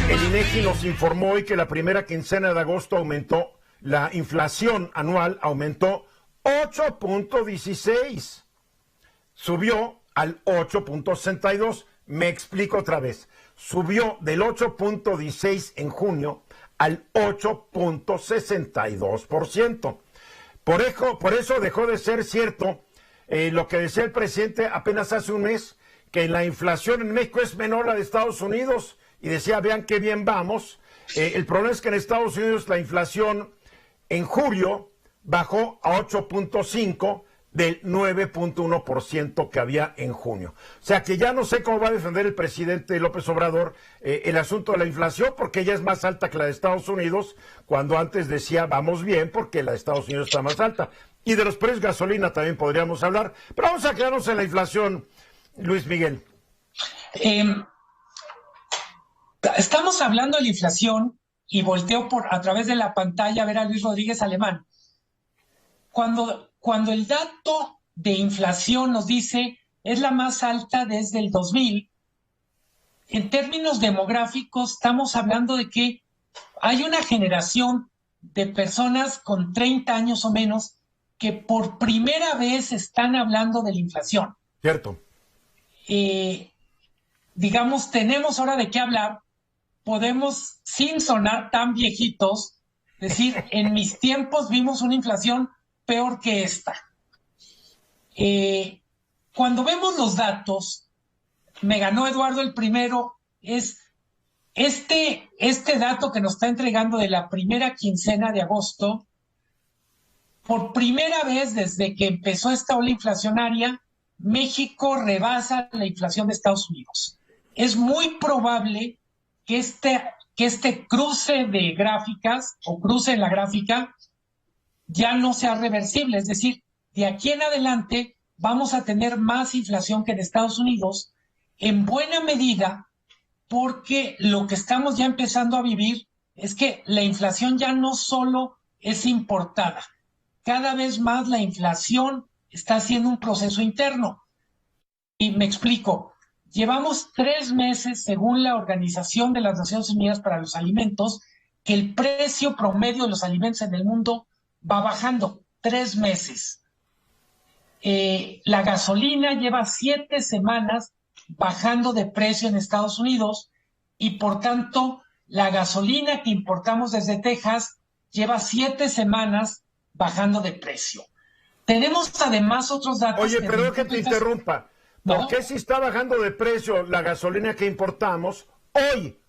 El INEGI nos informó hoy que la primera quincena de agosto aumentó, la inflación anual aumentó 8.16, subió al 8.62. Me explico otra vez, subió del 8.16 en junio al 8.62%. Por eso dejó de ser cierto lo que decía el presidente apenas hace un mes, que la inflación en México es menor a la de Estados Unidos, y decía, vean qué bien vamos. El problema es que en Estados Unidos la inflación en julio bajó a 8.5 del 9.1% que había en junio. O sea que ya no sé cómo va a defender el presidente López Obrador el asunto de la inflación, porque ella es más alta que la de Estados Unidos, cuando antes decía vamos bien porque la de Estados Unidos está más alta. Y de los precios de gasolina también podríamos hablar, pero vamos a quedarnos en la inflación, Luis Miguel. Estamos hablando de la inflación y volteo a través de la pantalla a ver a Luis Rodríguez Alemán. Cuando el dato de inflación nos dice es la más alta desde el 2000, en términos demográficos estamos hablando de que hay una generación de personas con 30 años o menos que por primera vez están hablando de la inflación. Cierto. Digamos, tenemos ahora de qué hablar. Podemos, sin sonar tan viejitos, decir, en mis tiempos vimos una inflación peor que esta. Cuando vemos los datos, me ganó Eduardo el primero, es este dato que nos está entregando de la primera quincena de agosto. Por primera vez desde que empezó esta ola inflacionaria, México rebasa la inflación de Estados Unidos. Es muy probable que este cruce de gráficas o cruce en la gráfica ya no sea reversible. Es decir, de aquí en adelante vamos a tener más inflación que en Estados Unidos, en buena medida porque lo que estamos ya empezando a vivir es que la inflación ya no solo es importada. Cada vez más la inflación está haciendo un proceso interno. Y me explico. Llevamos 3 meses, según la Organización de las Naciones Unidas para los Alimentos, que el precio promedio de los alimentos en el mundo va bajando. 3 meses. La gasolina lleva 7 semanas bajando de precio en Estados Unidos y, por tanto, la gasolina que importamos desde Texas lleva 7 semanas bajando de precio. Tenemos además otros datos. Oye, perdón que te interrumpa. ¿Por ¿No? qué si está bajando de precio la gasolina que importamos, hoy,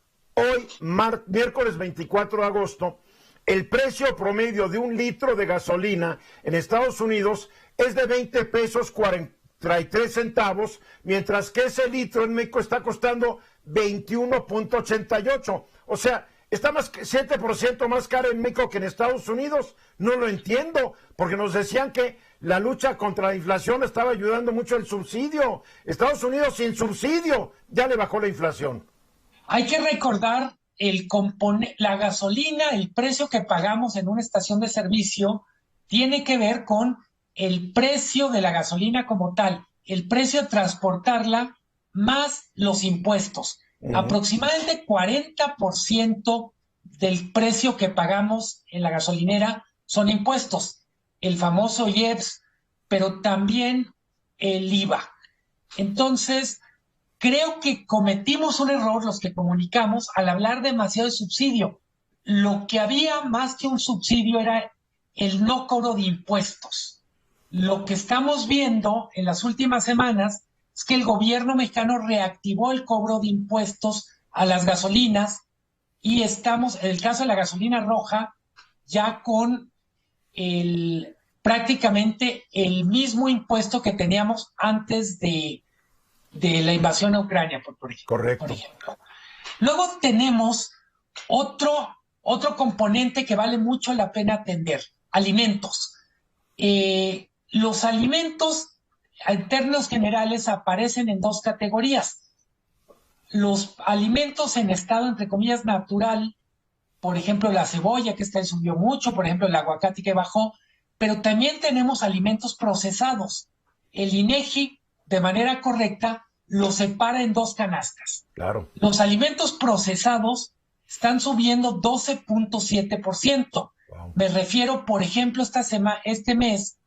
miércoles 24 de agosto, el precio promedio de un litro de gasolina en Estados Unidos es de 20 pesos 43 centavos, mientras que ese litro en México está costando 21.88? O sea, está más 7% más caro en México que en Estados Unidos. No lo entiendo, porque nos decían que la lucha contra la inflación estaba ayudando mucho el subsidio. Estados Unidos sin subsidio ya le bajó la inflación. Hay que recordar la gasolina, el precio que pagamos en una estación de servicio, tiene que ver con el precio de la gasolina como tal, el precio de transportarla más los impuestos. Aproximadamente 40% del precio que pagamos en la gasolinera son impuestos, el famoso IEPS, pero también el IVA. Entonces, creo que cometimos un error los que comunicamos al hablar demasiado de subsidio. Lo que había más que un subsidio era el no cobro de impuestos. Lo que estamos viendo en las últimas semanas es que el gobierno mexicano reactivó el cobro de impuestos a las gasolinas y estamos, en el caso de la gasolina roja, ya con prácticamente el mismo impuesto que teníamos antes de la invasión a Ucrania, por ejemplo. Correcto. Por ejemplo. Luego tenemos otro componente que vale mucho la pena atender: alimentos. Los alimentos, en términos generales, aparecen en 2 categorías. Los alimentos en estado, entre comillas, natural, por ejemplo, la cebolla, que subió mucho, por ejemplo, el aguacate que bajó, pero también tenemos alimentos procesados. El INEGI, de manera correcta, los separa en 2 canastas. Claro. Los alimentos procesados están subiendo 12.7%. Wow. Me refiero, por ejemplo, este mes,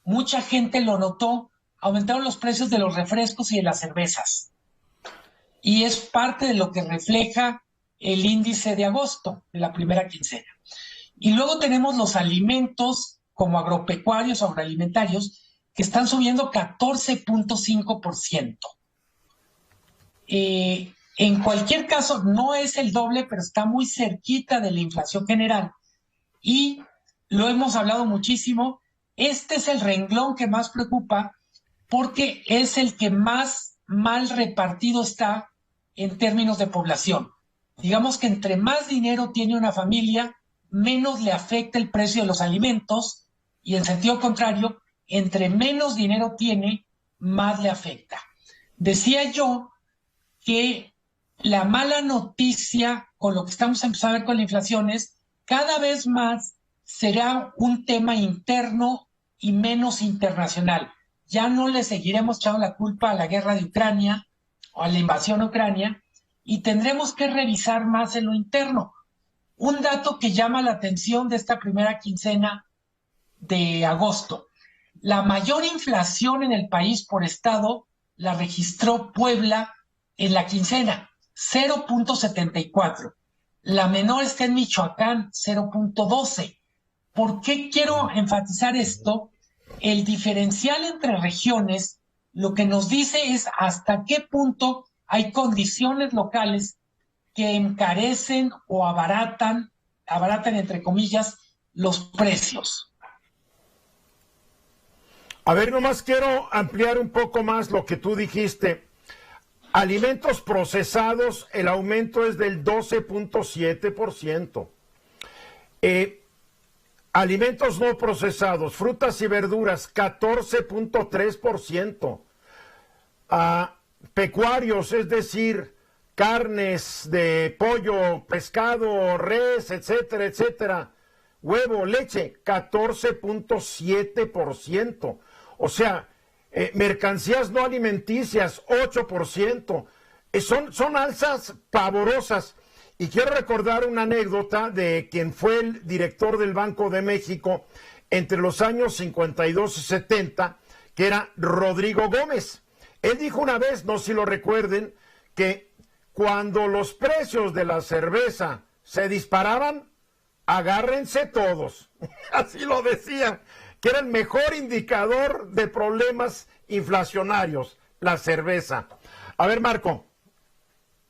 mucha gente lo notó, aumentaron los precios de los refrescos y de las cervezas. Y es parte de lo que refleja el índice de agosto, de la primera quincena. Y luego tenemos los alimentos como agropecuarios o agroalimentarios, que están subiendo 14.5%. En cualquier caso, no es el doble, pero está muy cerquita de la inflación general. Y lo hemos hablado muchísimo, este es el renglón que más preocupa porque es el que más mal repartido está en términos de población. Digamos que entre más dinero tiene una familia, menos le afecta el precio de los alimentos, y en sentido contrario, entre menos dinero tiene, más le afecta. Decía yo que la mala noticia con lo que estamos empezando a ver con la inflación es cada vez más será un tema interno y menos internacional. Ya no le seguiremos echando la culpa a la guerra de Ucrania o a la invasión a Ucrania, y tendremos que revisar más en lo interno. Un dato que llama la atención de esta primera quincena de agosto: la mayor inflación en el país por estado la registró Puebla en la quincena, 0.74. La menor está en Michoacán, 0.12. ¿Por qué quiero enfatizar esto? El diferencial entre regiones lo que nos dice es hasta qué punto hay condiciones locales que encarecen o abaratan entre comillas, los precios. A ver, nomás quiero ampliar un poco más lo que tú dijiste. Alimentos procesados, el aumento es del 12.7%. Alimentos no procesados, frutas y verduras, 14.3%. Pecuarios, es decir, carnes de pollo, pescado, res, etcétera, etcétera, huevo, leche, 14.7%. O sea, mercancías no alimenticias, 8%. Son alzas pavorosas. Y quiero recordar una anécdota de quien fue el director del Banco de México entre los años 52 y 70, que era Rodrigo Gómez. Él dijo una vez, no sé si lo recuerden, que cuando los precios de la cerveza se disparaban, agárrense todos. Así lo decía, que era el mejor indicador de problemas inflacionarios, la cerveza. A ver, Marco.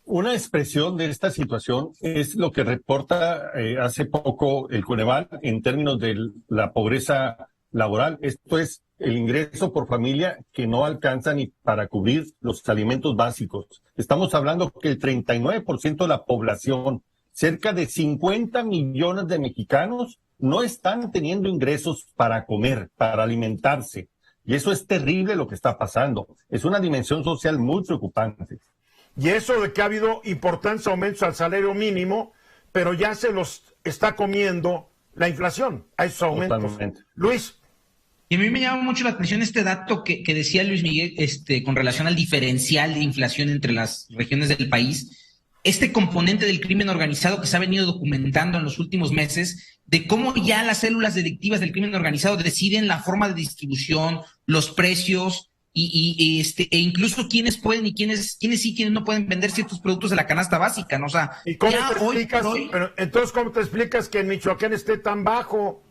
Una expresión de esta situación es lo que reporta hace poco el Coneval en términos de la pobreza laboral. Esto es el ingreso por familia que no alcanza ni para cubrir los alimentos básicos. Estamos hablando que el 39% de la población, cerca de 50 millones de mexicanos, no están teniendo ingresos para comer, para alimentarse. Y eso es terrible lo que está pasando. Es una dimensión social muy preocupante. Y eso de que ha habido importantes aumentos al salario mínimo, pero ya se los está comiendo la inflación a esos aumentos. Totalmente. Luis. Y a mí me llama mucho la atención este dato que decía Luis Miguel, con relación al diferencial de inflación entre las regiones del país. Este componente del crimen organizado que se ha venido documentando en los últimos meses, de cómo ya las células delictivas del crimen organizado deciden la forma de distribución, los precios e incluso quiénes pueden y quiénes sí, quiénes no pueden vender ciertos productos de la canasta básica, ¿no? O sea, ¿y cómo te explicas? Pero entonces, ¿cómo te explicas que en Michoacán esté tan bajo?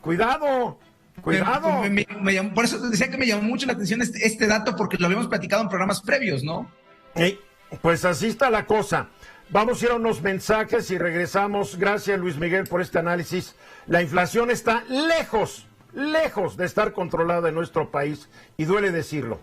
Cuidado. Por eso decía que me llamó mucho la atención este dato, porque lo habíamos platicado en programas previos, ¿no? Pues así está la cosa. Vamos a ir a unos mensajes y regresamos. Gracias, Luis Miguel, por este análisis. La inflación está lejos de estar controlada en nuestro país, y duele decirlo.